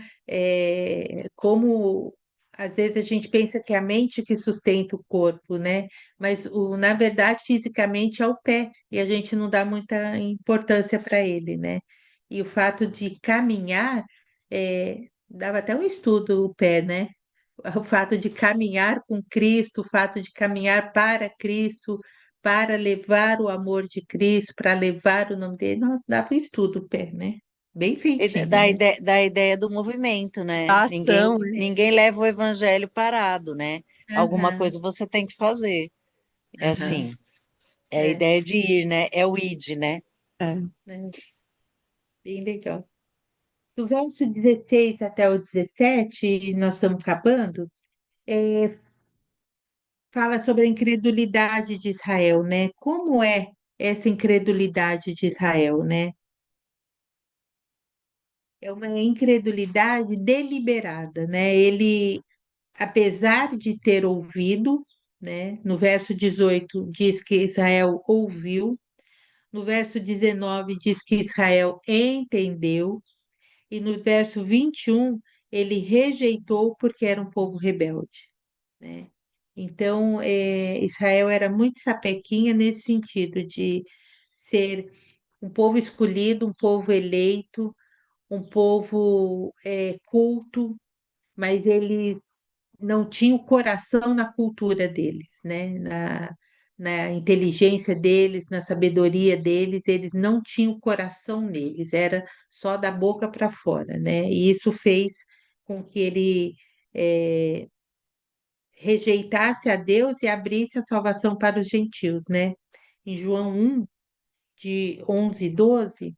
como às vezes a gente pensa que é a mente que sustenta o corpo, né? Mas na verdade, fisicamente é o pé, e a gente não dá muita importância para ele, né? E o fato de caminhar, dava até um estudo o pé, né? O fato de caminhar com Cristo, o fato de caminhar para Cristo, para levar o amor de Cristo, para levar o nome dele, nós dava um estudo o pé, né? Bem E feitinho, da né? ideia, da ideia do movimento, né? A Ninguém, ação, né? ninguém leva o evangelho parado, né? Alguma Aham, coisa você tem que fazer. É aham, assim, é a é, ideia de ir, né? É o id, né? É. né? Bem legal. Do verso 16 até o 17, nós estamos acabando, fala sobre a incredulidade de Israel, né? Como é essa incredulidade de Israel, né? É uma incredulidade deliberada, né? Ele, apesar de ter ouvido, né? No verso 18 diz que Israel ouviu, no verso 19 diz que Israel entendeu, e no verso 21 ele rejeitou porque era um povo rebelde, né? Então, Israel era muito sapequinha nesse sentido de ser um povo escolhido, um povo eleito, um povo culto, mas eles não tinham coração na cultura deles, né? Na inteligência deles, na sabedoria deles, eles não tinham coração neles, era só da boca para fora, né? E isso fez com que ele eh, rejeitasse a Deus e abrisse a salvação para os gentios, né? Em João 1, de 11 e 12,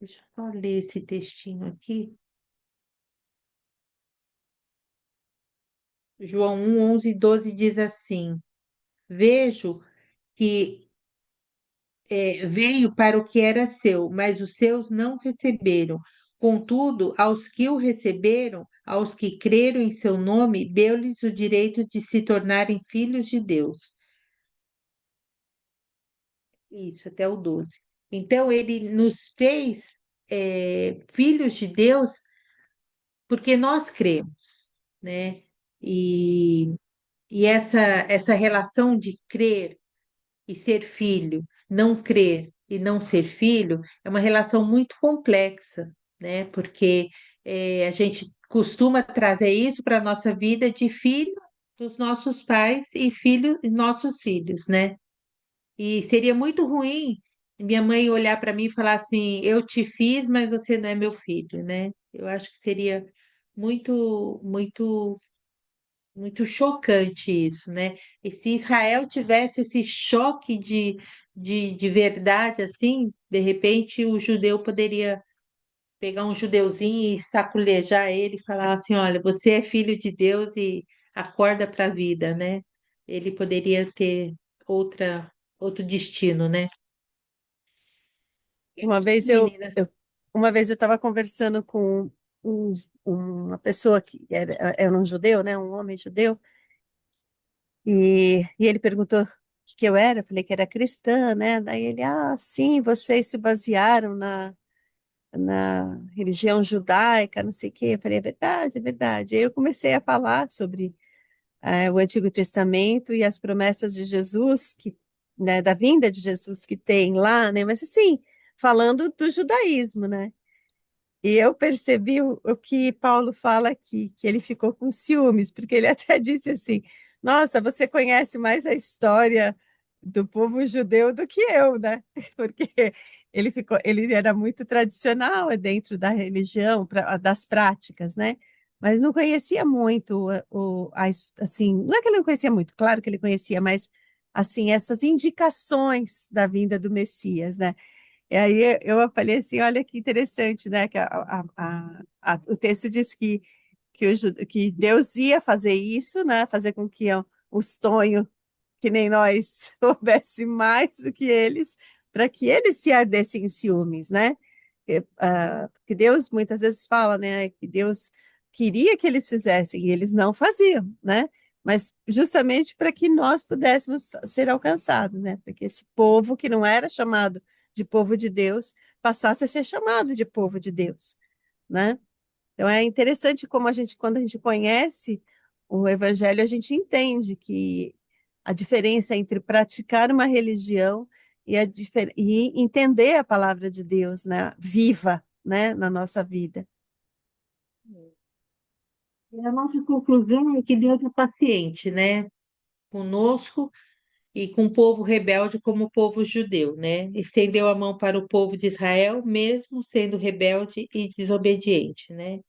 deixa eu só ler esse textinho aqui. João 1, 11 e 12 diz assim: Vejo que veio para o que era seu, mas os seus não receberam. Contudo, aos que o receberam, aos que creram em seu nome, deu-lhes o direito de se tornarem filhos de Deus. Isso, até o 12. Então, ele nos fez filhos de Deus porque nós cremos, né? E, e essa relação de crer e ser filho, não crer e não ser filho, é uma relação muito complexa, né? Porque a gente costuma trazer isso para a nossa vida de filho dos nossos pais e filho de nossos filhos, né? E seria muito ruim minha mãe olhar para mim e falar assim: eu te fiz, mas você não é meu filho, né? Eu acho que seria muito, muito muito chocante isso, né? E se Israel tivesse esse choque de verdade, assim, de repente o judeu poderia pegar um judeuzinho e saculejar ele e falar assim: olha, você é filho de Deus e acorda para a vida, né? Ele poderia ter outro destino, né? Uma vez Meninas, uma vez eu estava conversando com um- uma pessoa que era um judeu, né, um homem judeu, e ele perguntou o que que eu era, eu falei que era cristã, né, daí ele, sim, vocês se basearam na religião judaica, não sei o quê, eu falei, é verdade, é verdade. Aí eu comecei a falar sobre o Antigo Testamento e as promessas de Jesus, né, da vinda de Jesus que tem lá, né, mas assim, falando do judaísmo, né, e eu percebi o que Paulo fala aqui, que ele ficou com ciúmes, porque ele até disse assim: Nossa, você conhece mais a história do povo judeu do que eu, né? Porque ele era muito tradicional dentro da religião, das práticas, né? Mas não conhecia muito assim, não é que ele não conhecia muito, claro que ele conhecia, mas assim, essas indicações da vinda do Messias, né? E aí eu falei assim, olha que interessante, né? Que o texto diz que Deus ia fazer isso, né? Fazer com que os tonhos, que nem nós, soubesse mais do que eles, para que eles se ardessem em ciúmes, né? Que Deus muitas vezes fala, né? Que Deus queria que eles fizessem e eles não faziam, né? Mas justamente para que nós pudéssemos ser alcançados, né? Para que esse povo que não era chamado de povo de Deus passasse a ser chamado de povo de Deus, né? Então é interessante como quando a gente conhece o Evangelho, a gente entende que a diferença entre praticar uma religião e entender a palavra de Deus, né, viva, né, na nossa vida. a nossa conclusão é que Deus é paciente, né? Conosco e com o povo rebelde como o povo judeu, né? Estendeu a mão para o povo de Israel, mesmo sendo rebelde e desobediente, né?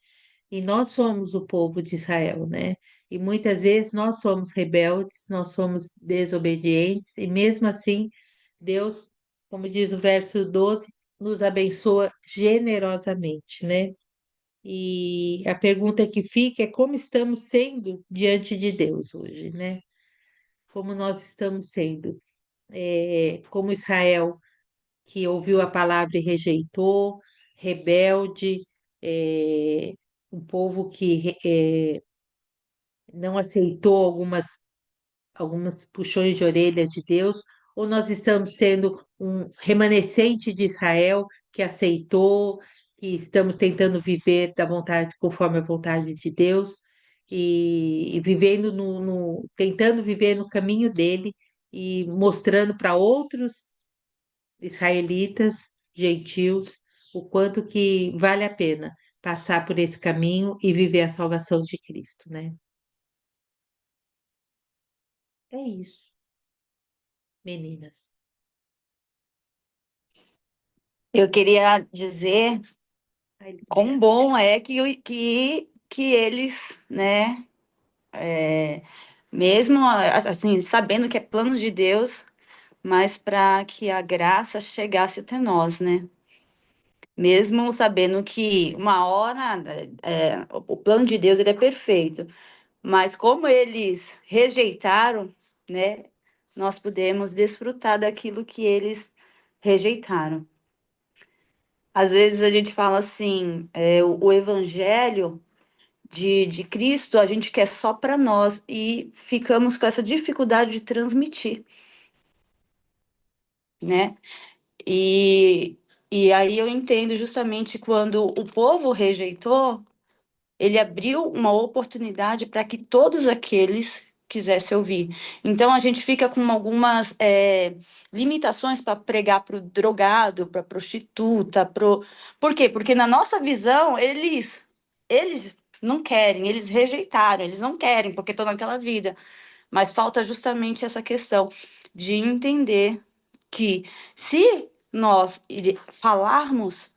E nós somos o povo de Israel, né? E muitas vezes nós somos rebeldes, nós somos desobedientes, e mesmo assim, Deus, como diz o verso 12, nos abençoa generosamente, né? E a pergunta que fica é como estamos sendo diante de Deus hoje, né? Como nós estamos sendo, como Israel, que ouviu a palavra e rejeitou, rebelde, é, um povo que não aceitou algumas puxões de orelha de Deus, ou nós estamos sendo um remanescente de Israel que aceitou, que estamos tentando viver da vontade, conforme a vontade de Deus. e vivendo tentando viver no caminho dele e mostrando para outros israelitas, gentios, o quanto que vale a pena passar por esse caminho e viver a salvação de Cristo, né? É isso, meninas. Eu queria dizer Ai, Lídia. quão bom é que eles, né, mesmo assim, sabendo que é plano de Deus, mas para que a graça chegasse até nós, né? Mesmo sabendo que uma hora o plano de Deus ele é perfeito, mas como eles rejeitaram, né, nós podemos desfrutar daquilo que eles rejeitaram. Às vezes a gente fala assim, o evangelho de Cristo a gente quer só para nós e ficamos com essa dificuldade de transmitir, né? E, e aí eu entendo justamente quando o povo rejeitou, ele abriu uma oportunidade para que todos aqueles quisessem ouvir. Então a gente fica com algumas limitações para pregar para o drogado, para a prostituta, por quê? Porque na nossa visão eles não querem, eles rejeitaram, eles não querem porque estão naquela vida. Mas falta justamente essa questão de entender que se nós falarmos,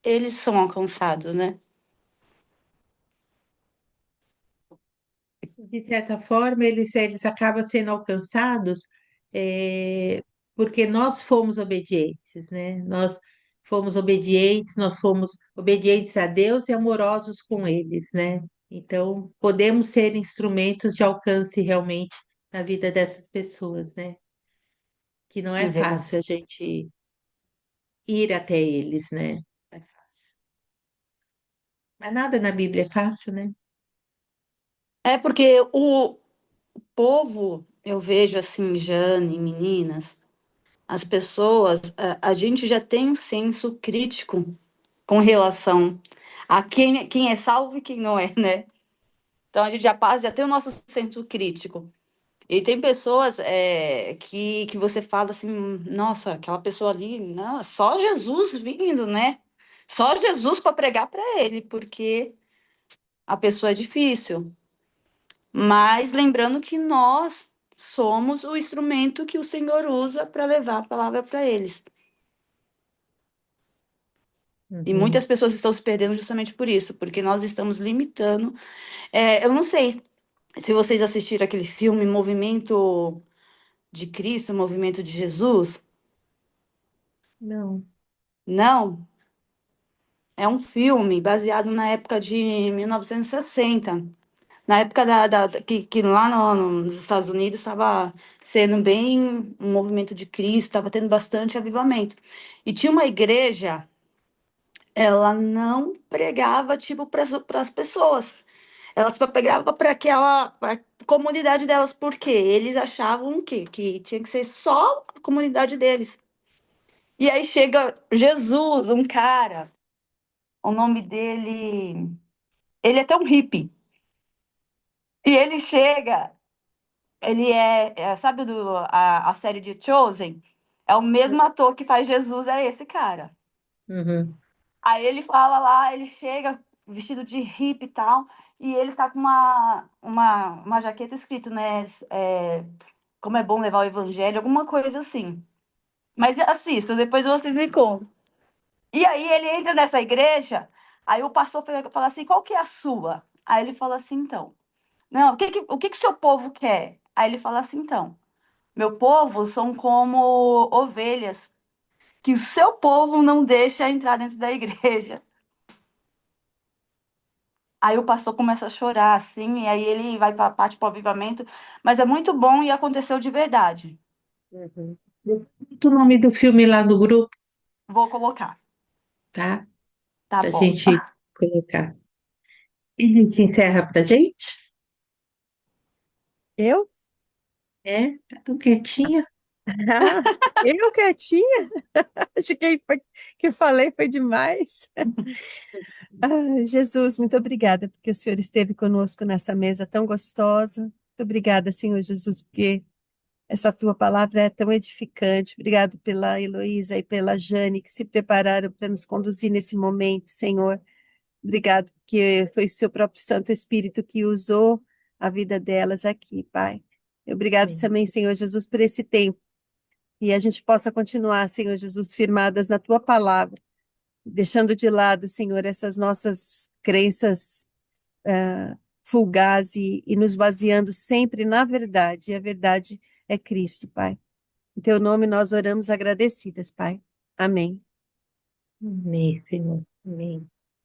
eles são alcançados, né? De certa forma, eles acabam sendo alcançados é, porque nós fomos obedientes, né? Nós fomos obedientes a Deus e amorosos com eles, né? Então, podemos ser instrumentos de alcance realmente na vida dessas pessoas, né? Que não é É fácil verdade. a gente ir até eles, né? Não é fácil. Mas nada na Bíblia é fácil, né? É porque o povo, eu vejo assim, Jane, meninas, as pessoas, a gente já tem um senso crítico com relação a quem é salvo e quem não é, né? Então a gente já passa, já tem o nosso senso crítico. E tem pessoas que você fala assim, nossa, aquela pessoa ali, não, só Jesus vindo, né? Só Jesus para pregar para ele, porque a pessoa é difícil. Mas lembrando que nós somos o instrumento que o Senhor usa para levar a palavra para eles. E muitas Uhum. pessoas estão se perdendo justamente por isso, porque nós estamos limitando. Eu não sei se vocês assistiram aquele filme Movimento de Cristo, Movimento de Jesus. Não. Não, é um filme baseado na época de 1960. Na época que lá nos Estados Unidos estava sendo bem um movimento de Cristo, estava tendo bastante avivamento. E tinha uma igreja, ela não pregava, tipo, para as pessoas. Ela só pregava para aquela pra comunidade delas, porque eles achavam que tinha que ser só a comunidade deles. E aí chega Jesus, um cara, o nome dele. Ele é até um hippie. E ele chega. Ele sabe a série de Chosen? É o mesmo ator que faz Jesus, é esse cara. Uhum. Aí ele fala lá, ele chega vestido de hippie e tal, e ele tá com uma jaqueta escrito, né? Como é bom levar o evangelho, alguma coisa assim. Mas assista, depois vocês me contam. E aí ele entra nessa igreja, aí o pastor fala assim, qual que é a sua? Aí ele fala assim, então, não, o que que seu povo quer? Aí ele fala assim, então, meu povo são como ovelhas, que o seu povo não deixa entrar dentro da igreja. Aí o pastor começa a chorar, assim, e aí ele vai para a parte para o avivamento, mas é muito bom e aconteceu de verdade. Uhum. Bota o nome do filme lá no grupo, Vou colocar, tá? tá Pra bom. gente colocar. E a gente encerra pra gente? Eu? É? Tá tão quietinha? Ah, eu quietinha? Acho que falei foi demais. Ah, Jesus, muito obrigada, porque o Senhor esteve conosco nessa mesa tão gostosa. Muito obrigada, Senhor Jesus, porque essa tua palavra é tão edificante. Obrigado pela Heloísa e pela Jane, que se prepararam para nos conduzir nesse momento, Senhor. Obrigado, porque foi o seu próprio Santo Espírito que usou a vida delas aqui, Pai. Obrigado Amém. também, Senhor Jesus, por esse tempo. E a gente possa continuar, Senhor Jesus, firmadas na tua palavra, deixando de lado, Senhor, essas nossas crenças fugazes e nos baseando sempre na verdade. E a verdade é Cristo, Pai. Em teu nome nós oramos agradecidas, Pai. Amém. Amém, Senhor. Amém.